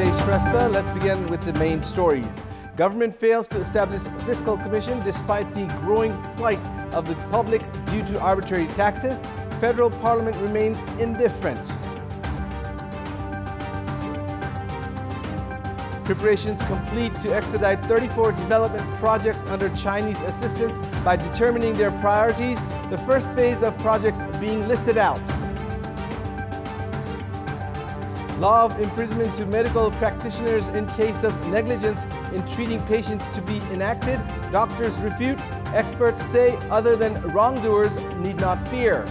today's Presta. Let's begin with the main stories. Government fails to establish Fiscal Commission despite the growing plight of the public due to arbitrary taxes. Federal Parliament remains indifferent. Preparations complete to expedite 34 development projects under Chinese assistance by determining their priorities, the first phase of projects being listed out. Law of imprisonment to medical practitioners in case of negligence in treating patients to be enacted. Doctors refute. Experts say other than wrongdoers need not fear.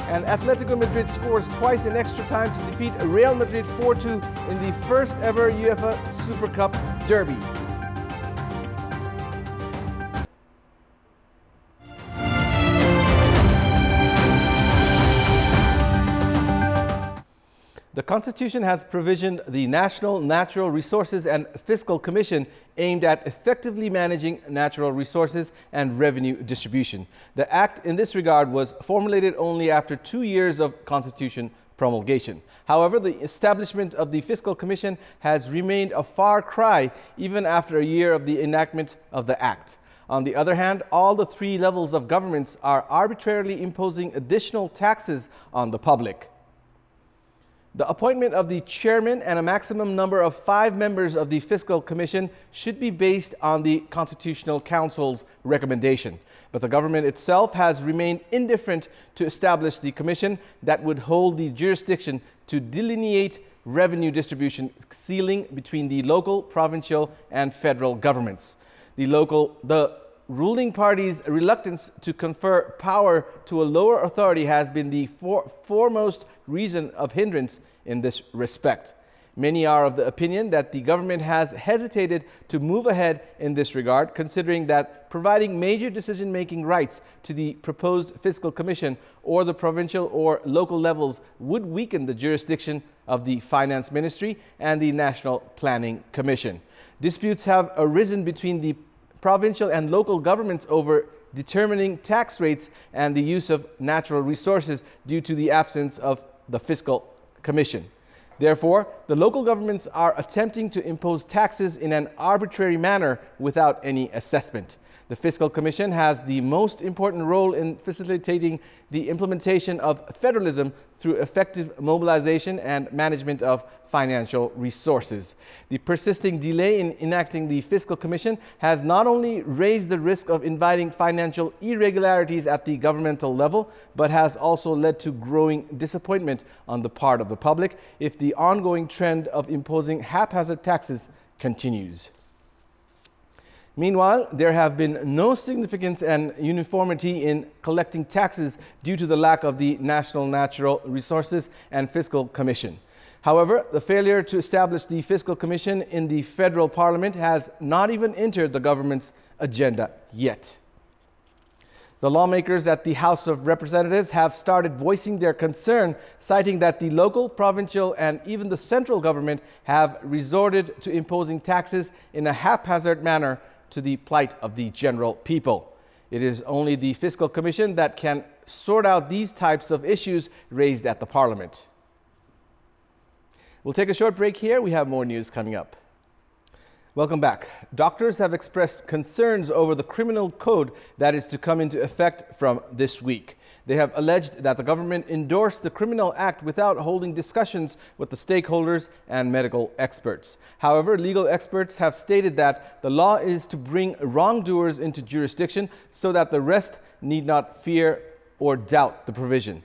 And Atletico Madrid scores twice in extra time to defeat Real Madrid 4-2 in the first ever UEFA Super Cup derby. The Constitution has provisioned the National Natural Resources and Fiscal Commission aimed at effectively managing natural resources and revenue distribution. The act in this regard was formulated only after 2 years of Constitution promulgation. However, the establishment of the Fiscal Commission has remained a far cry even after a year of the enactment of the act. On the other hand, all the three levels of governments are arbitrarily imposing additional taxes on the public. The appointment of the chairman and a maximum number of 5 members of the Fiscal Commission should be based on the Constitutional Council's recommendation. But the government itself has remained indifferent to establish the commission that would hold the jurisdiction to delineate revenue distribution ceiling between the local, provincial, and federal governments. The ruling party's reluctance to confer power to a lower authority has been the foremost reason of hindrance in this respect. Many are of the opinion that the government has hesitated to move ahead in this regard, considering that providing major decision-making rights to the proposed Fiscal Commission or the provincial or local levels would weaken the jurisdiction of the Finance Ministry and the National Planning Commission. Disputes have arisen between the provincial and local governments over determining tax rates and the use of natural resources due to the absence of the Fiscal Commission. Therefore, the local governments are attempting to impose taxes in an arbitrary manner without any assessment. The Fiscal Commission has the most important role in facilitating the implementation of federalism through effective mobilization and management of financial resources. The persisting delay in enacting the Fiscal Commission has not only raised the risk of inviting financial irregularities at the governmental level, but has also led to growing disappointment on the part of the public if the ongoing trend of imposing haphazard taxes continues. Meanwhile, there have been no significance and uniformity in collecting taxes due to the lack of the National Natural Resources and Fiscal Commission. However, the failure to establish the Fiscal Commission in the federal parliament has not even entered the government's agenda yet. The lawmakers at the House of Representatives have started voicing their concern, citing that the local, provincial, and even the central government have resorted to imposing taxes in a haphazard manner to the plight of the general people. It is only the Fiscal Commission that can sort out these types of issues raised at the Parliament. We'll take a short break here. We have more news coming up. Welcome back. Doctors have expressed concerns over the criminal code that is to come into effect from this week. They have alleged that the government endorsed the criminal act without holding discussions with the stakeholders and medical experts. However, legal experts have stated that the law is to bring wrongdoers into jurisdiction so that the rest need not fear or doubt the provision.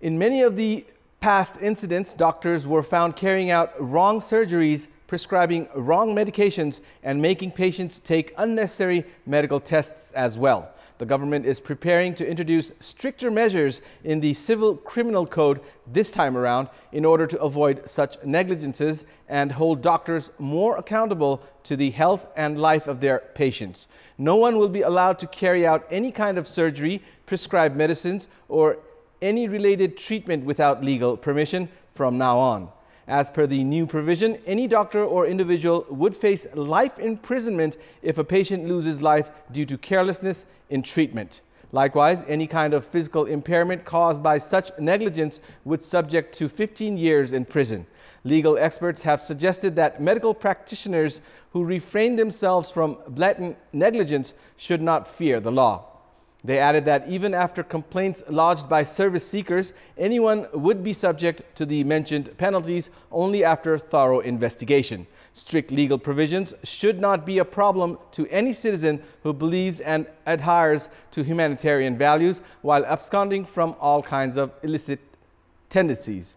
In many of the past incidents, doctors were found carrying out wrong surgeries, prescribing wrong medications, and making patients take unnecessary medical tests as well. The government is preparing to introduce stricter measures in the Civil Criminal Code this time around in order to avoid such negligences and hold doctors more accountable to the health and life of their patients. No one will be allowed to carry out any kind of surgery, prescribe medicines, or any related treatment without legal permission from now on. As per the new provision, any doctor or individual would face life imprisonment if a patient loses life due to carelessness in treatment. Likewise, any kind of physical impairment caused by such negligence would subject to 15 years in prison. Legal experts have suggested that medical practitioners who refrain themselves from blatant negligence should not fear the law. They added that even after complaints lodged by service seekers, anyone would be subject to the mentioned penalties only after thorough investigation. Strict legal provisions should not be a problem to any citizen who believes and adheres to humanitarian values while absconding from all kinds of illicit tendencies.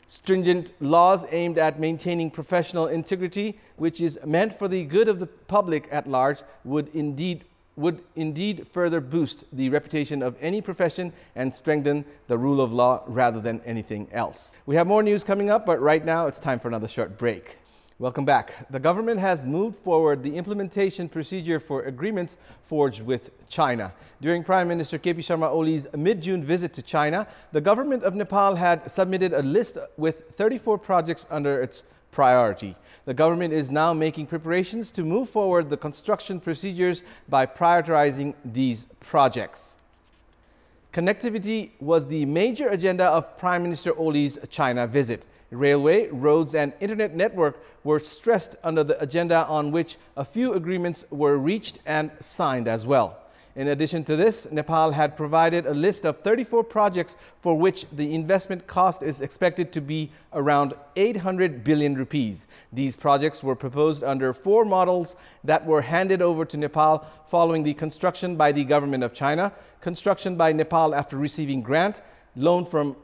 Stringent laws aimed at maintaining professional integrity, which is meant for the good of the public at large, would indeed further boost the reputation of any profession and strengthen the rule of law rather than anything else. We have more news coming up, but right now it's time for another short break. Welcome back. The government has moved forward the implementation procedure for agreements forged with China. During Prime Minister KP Sharma Oli's mid-June visit to China, the government of Nepal had submitted a list with 34 projects under its priority. The government is now making preparations to move forward the construction procedures by prioritizing these projects. Connectivity was the major agenda of Prime Minister Oli's China visit. Railway, roads and internet network were stressed under the agenda, on which a few agreements were reached and signed as well. In addition to this, Nepal had provided a list of 34 projects for which the investment cost is expected to be around 800 billion rupees. These projects were proposed under 4 models that were handed over to Nepal following the construction by the government of China, construction by Nepal after receiving grant, loan from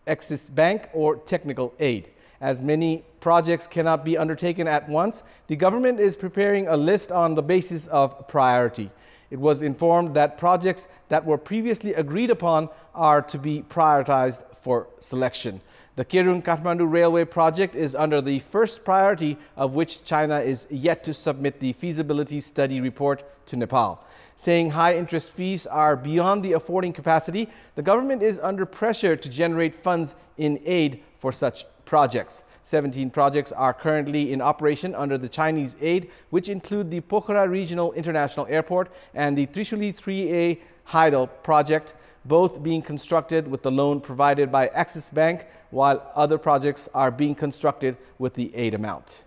Axis Bank or technical aid. As many projects cannot be undertaken at once, the government is preparing a list on the basis of priority. It was informed that projects that were previously agreed upon are to be prioritized for selection. The Kathmandu Railway project is under the first priority, of which China is yet to submit the feasibility study report to Nepal. Saying high interest fees are beyond the affording capacity, the government is under pressure to generate funds in aid for such projects. 17 projects are currently in operation under the Chinese aid, which include the Pokhara Regional International Airport and the Trishuli 3A Hydel project, both being constructed with the loan provided by Axis Bank, while other projects are being constructed with the aid amount.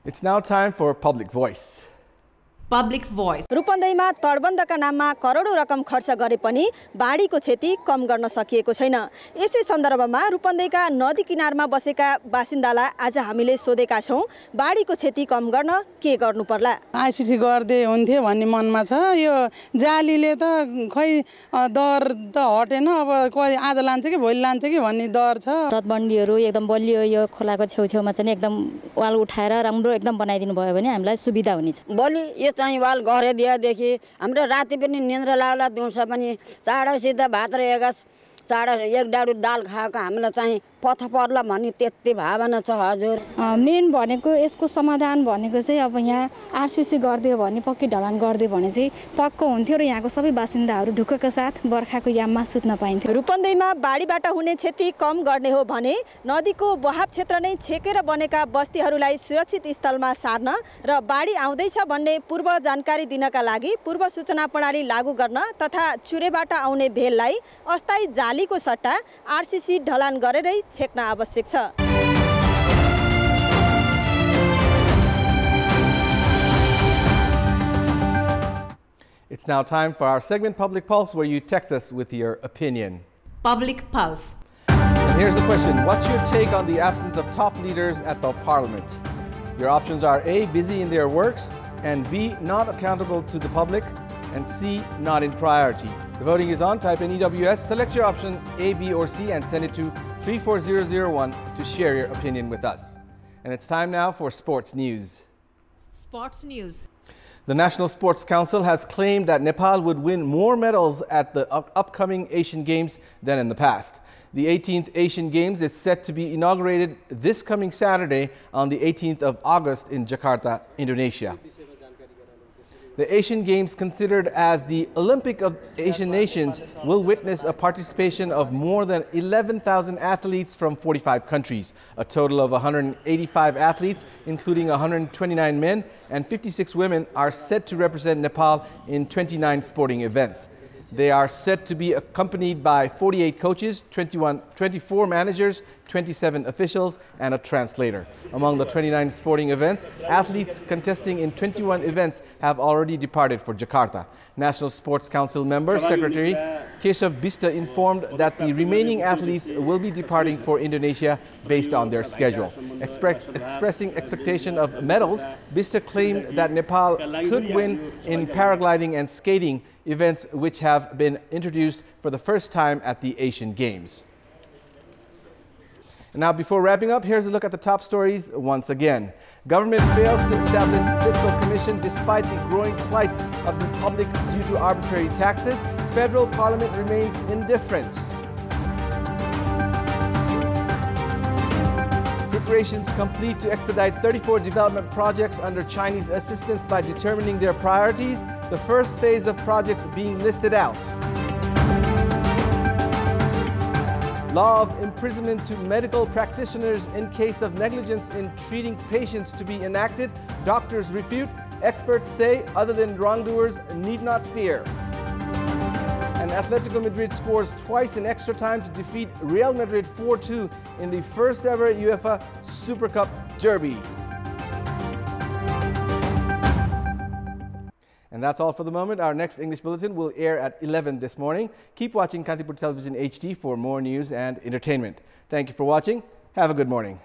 It's now time for Public Voice. Public Voice. रूपन्देहीमा तटबन्धका नाममा करोडौं रकम खर्च गरे पनि बाढीको क्षति कम गर्न सकिएको छैन। यसै सन्दर्भमा रूपन्देहीका नदी किनारमा बसेका बासिन्दालाई आज हामीले सोधेका छौं, बाढीको क्षति कम गर्न के गर्नु पर्ला? आईसीसी गर्दै हुन्थ्यो भन्ने मनमा छ। यो जालीले त खै दर त हटेन, अब कोही आज लान्छ कि भोलि लान्छ कि भन्ने दर छ। तटबन्दीहरू एकदम बलियो यो खोलाको छेउछेउमा चाहिँ एकदम वाल उठाएर राम्रो एकदम बनाइदिनु भयो भने हामीलाई सुविधा हुनेछ। बलि यो चाहिँ वाल गरेदेखि हाम्रो राति पनि निन्द्रा लाग्ला, दिउँसो पनि चाँडो सिधा भात र एगस चाँडो एक डाडु दाल खाएको हामीलाई चाहिँ पथ पर्ला भन्ने त्यति भावना छ। हजुर मेन भनेको यसको समाधान भनेको चाहिँ अब यहाँ आरसीसी गरिदियो भने, पक्की ढलान गरिदियो भने चाहिँ पक्को हुन्थ्यो र यहाँको सबै बासिन्दाहरू ढुक्कका साथ बर्खाको याममा सुत्न पाइन्थ्यो। रूपन्देहीमा बाढीबाट हुने क्षति कम गर्ने हो भने नदीको बहाव क्षेत्र नै छेकेर बनेका बस्तीहरूलाई सुरक्षित स्थलमा सार्न र बाढी आउँदैछ भन्ने पूर्व जानकारी दिनका लागि पूर्व सूचना प्रणाली लागू गर्न तथा चुरेबाट आउने भेललाई अस्थायी जालीको सट्टा आरसीसी ढलान गरेरै छेक्न आवश्यक छ। It's now time for our segment Public Pulse, where you text us with your opinion. Public Pulse. And here's the question. What's your take on the absence of top leaders at the parliament? Your options are A, busy in their works, and B, not accountable to the public, and C, not in priority. The voting is on. Type in EWS, select your option A, B, or C, and send it to 34001 to share your opinion with us. And it's time now for sports news. Sports news. The National Sports Council has claimed that Nepal would win more medals at the upcoming Asian Games than in the past. The 18th Asian Games is set to be inaugurated this coming Saturday on the 18th of August in Jakarta, Indonesia. The Asian Games, considered as the Olympic of Asian nations, will witness a participation of more than 11,000 athletes from 45 countries. A total of 185 athletes, including 129 men and 56 women, are set to represent Nepal in 29 sporting events. They are said to be accompanied by 48 coaches, 24 managers, 27 officials, and a translator. Among the 29 sporting events, athletes contesting in 21 events have already departed for Jakarta. National Sports Council member Secretary Keshav Bista informed that the remaining athletes will be departing for Indonesia based on their schedule. Expressing expectation of medals, Bista claimed that Nepal could win in paragliding and skating, events which have been introduced for the first time at the Asian Games. And now, before wrapping up, here's a look at the top stories once again. Government fails to establish Fiscal Commission despite the growing plight of the public due to arbitrary taxes. Federal Parliament remains indifferent. Preparations complete to expedite 34 development projects under Chinese assistance by determining their priorities. The first phase of projects being listed out. Law of imprisonment to medical practitioners in case of negligence in treating patients to be enacted. Doctors refute. Experts say other than wrongdoers need not fear. And Atletico Madrid scores twice in extra time to defeat Real Madrid 4-2 in the first ever UEFA Super Cup derby. And that's all for the moment. Our next English bulletin will air at 11 this morning. Keep watching Kantipur Television HD for more news and entertainment. Thank you for watching. Have a good morning.